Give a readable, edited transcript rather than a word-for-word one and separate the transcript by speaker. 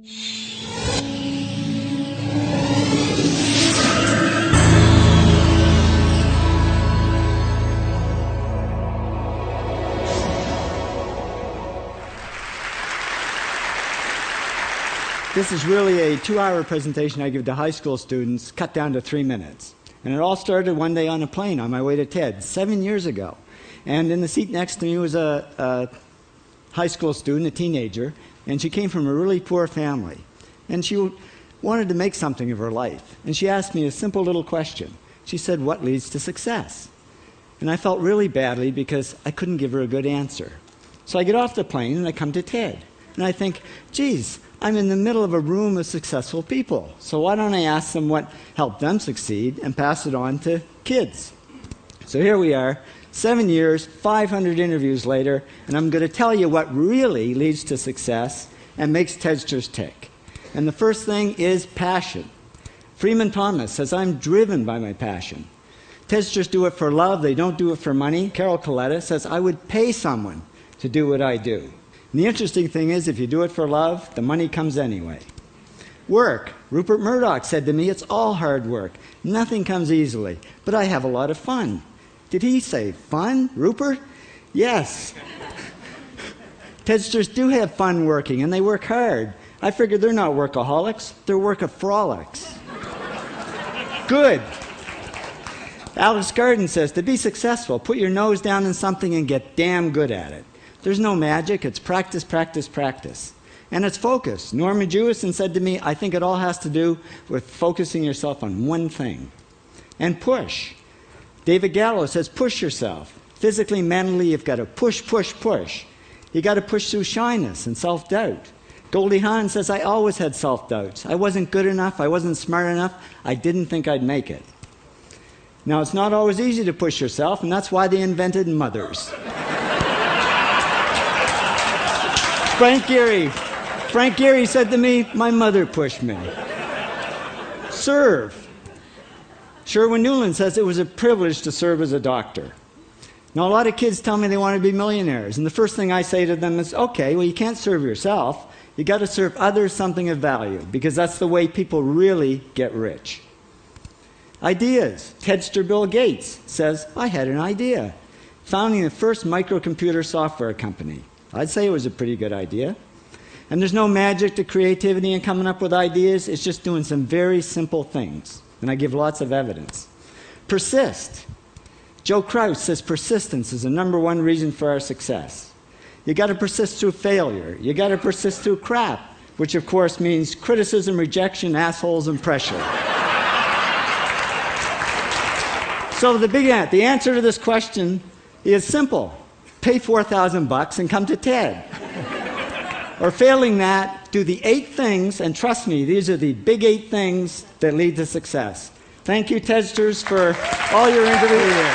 Speaker 1: This is really a 2-hour presentation I give to high school students, cut down to 3 minutes. And it all started one day on a plane on my way to TED, 7 years ago. And in the seat next to me was a high school student, a teenager, and she came from a really poor family. And she wanted to make something of her life. And she asked me a simple little question. She said, "What leads to success?" And I felt really badly because I couldn't give her a good answer. So I get off the plane and I come to TED. And I think, geez, I'm in the middle of a room of successful people. So why don't I ask them what helped them succeed and pass it on to kids? So here we are, 7 years, 500 interviews later, and I'm going to tell you what really leads to success and makes TEDsters tick. And the first thing is passion. Freeman Thomas says, "I'm driven by my passion." TEDsters do it for love, they don't do it for money. Carol Coletta says, "I would pay someone to do what I do." And the interesting thing is, if you do it for love, the money comes anyway. Work. Rupert Murdoch said to me, "It's all hard work. Nothing comes easily, but I have a lot of fun." Did he say fun, Rupert? Yes. TEDsters do have fun working, and they work hard. I figure they're not workaholics, they're workaholics. Good. Alex Garden says, "To be successful, put your nose down in something and get damn good at it." There's no magic, it's practice, practice, practice. And it's focus. Norman Jewison said to me, "I think it all has to do with focusing yourself on one thing." And push. David Gallo says, "Push yourself. Physically, mentally, you've got to push, push, push. You got to push through shyness and self-doubt." Goldie Hawn says, "I always had self-doubts. I wasn't good enough, I wasn't smart enough, I didn't think I'd make it." Now, it's not always easy to push yourself, and that's why they invented mothers. Frank Gehry said to me, "My mother pushed me." Serve. Sherwin Newland says, "It was a privilege to serve as a doctor." Now, a lot of kids tell me they want to be millionaires, and the first thing I say to them is, okay, well, you can't serve yourself. You got to serve others something of value, because that's the way people really get rich. Ideas. TEDster Bill Gates says, "I had an idea. Founding the first microcomputer software company. I'd say it was a pretty good idea." And there's no magic to creativity and coming up with ideas. It's just doing some very simple things. And I give lots of evidence. Persist. Joe Kraus says persistence is the #1 reason for our success. You got to persist through failure. You got to persist through crap, which of course means criticism, rejection, assholes, and pressure. So the answer to this question is simple. Pay $4,000 and come to TED. Or failing that, do the 8 things, and trust me, these are the big 8 things that lead to success. Thank you, TEDsters, for all your interviews.